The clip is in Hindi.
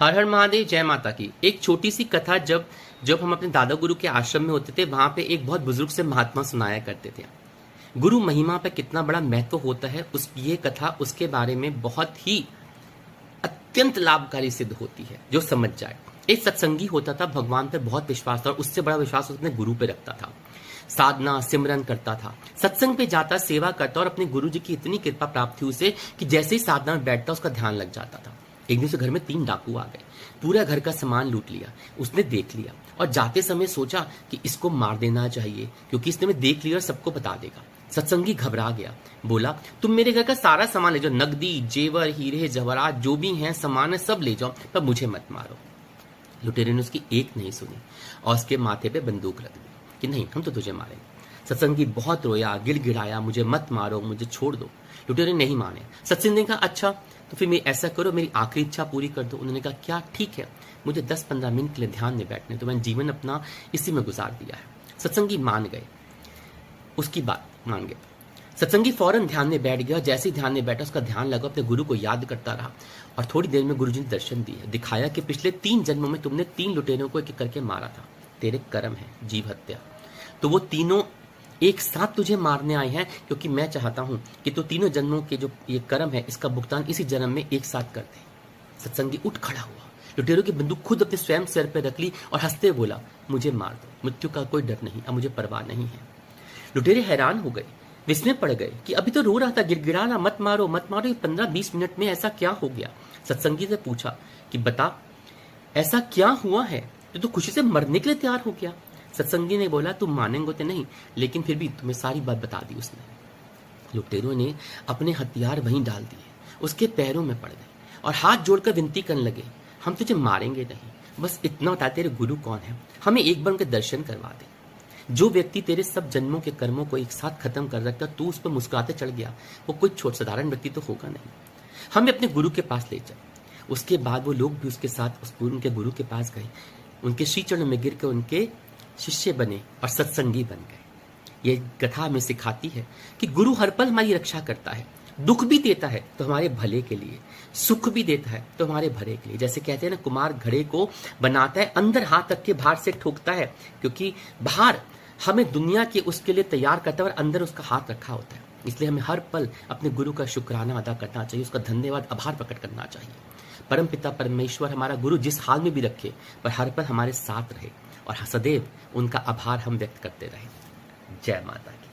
हर हर महादेव, जय माता की। एक छोटी सी कथा, जब जब हम अपने दादा गुरु के आश्रम में होते थे, वहां पे एक बहुत बुजुर्ग से महात्मा सुनाया करते थे। गुरु महिमा पे कितना बड़ा महत्व होता है, ये कथा उसके बारे में बहुत ही अत्यंत लाभकारी सिद्ध होती है, जो समझ जाए। एक सत्संगी होता था, भगवान पे बहुत विश्वास था और उससे बड़ा विश्वास उसने गुरु पे रखता था। साधना सिमरन करता था, सत्संग पे जाता, सेवा करता और अपने गुरु जी की इतनी कृपा प्राप्त थी उसे कि जैसे ही साधना में बैठता उसका ध्यान लग जाता था। एक दिन से घर में 3 डाकू आ गए, पूरा घर का सामान लूट लिया। उसने देख लिया और जाते समय सोचा कि इसको मार देना चाहिए, क्योंकि इसने में देख लिया और सबको बता देगा। सत्संगी घबरा गया, बोला तुम मेरे घर का सारा सामान ले जाओ, नकदी जेवर हीरे जवाहरात जो भी हैं सामान है सब ले जाओ, पर मुझे मत मारो। लुटेरे ने उसकी एक नहीं सुनी और उसके माथे पे बंदूक रख दी कि नहीं, हम तो तुझे मारेंगे। सत्संगी बहुत रोया, गिड़गिड़ाया, मुझे मत मारो, मुझे छोड़ दो। लुटेरे नहीं माने। सत्संगी ने कहा अच्छा तो फिर मैं ऐसा करो, मेरी आखिरी इच्छा पूरी कर दो। उन्होंने कहा क्या? ठीक है, मुझे 10-15 मिनट के लिए ध्यान में बैठने तो मैंने जीवन अपना इसी में गुजार दिया है। सत्संगी मान गए, उसकी बात मान गए। सत्संगी फौरन ध्यान में बैठ गया। जैसे ही ध्यान में बैठा उसका ध्यान लगा, अपने गुरु को याद करता रहा और थोड़ी देर में गुरु जी ने दर्शन दिए, दिखाया कि पिछले 3 जन्मों में तुमने 3 लुटेरों को एक करके मारा था, तेरे कर्म है जीव हत्या, तो वो तीनों एक साथ तुझे मारने आए हैं, क्योंकि मैं चाहता हूं कि तू तीनों जन्मों के जो ये कर्म है इसका भुगतान इसी जन्म में एक साथ कर दे। सत्संगी उठ खड़ा हुआ, लुटेरों की बंदूक खुद अपने स्वयं सिर पर रख ली और हंसते बोला मुझे मार दो, मृत्यु का कोई डर नहीं, अब मुझे परवाह नहीं है। लुटेरे हैरान हो गए, विस्मय पड़ गए कि अभी तो रो रहा था, गिड़गिड़ा रहा, मत मारो मत मारो, ये 15-20 मिनट में ऐसा क्या हो गया। सत्संगी से पूछा कि बता ऐसा क्या हुआ है जो तू खुशी से मरने के लिए तैयार हो गया। सत्संगी ने बोला तुम मानेंगे तो नहीं, लेकिन फिर भी तुम्हें सारी बात बता दी उसने। लुटेरों ने अपने हथियार वहीं डाल दिए, उसके पैरों में पड़ गए और हाथ जोड़कर विनती करने लगे, हम तुझे मारेंगे नहीं, बस इतना बता तेरे गुरु कौन है, हमें एक बार उनके दर्शन करवा दे। जो व्यक्ति तेरे सब जन्मों के कर्मों को एक साथ खत्म कर रखता, तू उस पर मुस्कुराते चढ़ गया, वो कोई छोट साधारण व्यक्ति तो होगा नहीं, हमें अपने गुरु के पास ले जा। उसके बाद वो लोग भी उसके साथ उनके गुरु के पास गए, उनके श्री चरणों में गिर कर उनके शिष्य बने और सत्संगी बन गए। ये कथा हमें सिखाती है कि गुरु हर पल हमारी रक्षा करता है, दुख भी देता है तो हमारे भले के लिए, सुख भी देता है तो हमारे भले के लिए। जैसे कहते हैं ना, कुम्हार घड़े को बनाता है, अंदर हाथ रख के बाहर से ठोकता है, क्योंकि बाहर हमें दुनिया के उसके लिए तैयार करता है और अंदर उसका हाथ रखा होता है। इसलिए हमें हर पल अपने गुरु का शुक्राना अदा करना चाहिए, उसका धन्यवाद आभार प्रकट करना चाहिए। परम पिता परमेश्वर हमारा गुरु जिस हाल में भी रखे, पर हर पल हमारे साथ रहे और सदैव उनका आभार हम व्यक्त करते रहे। जय माता की।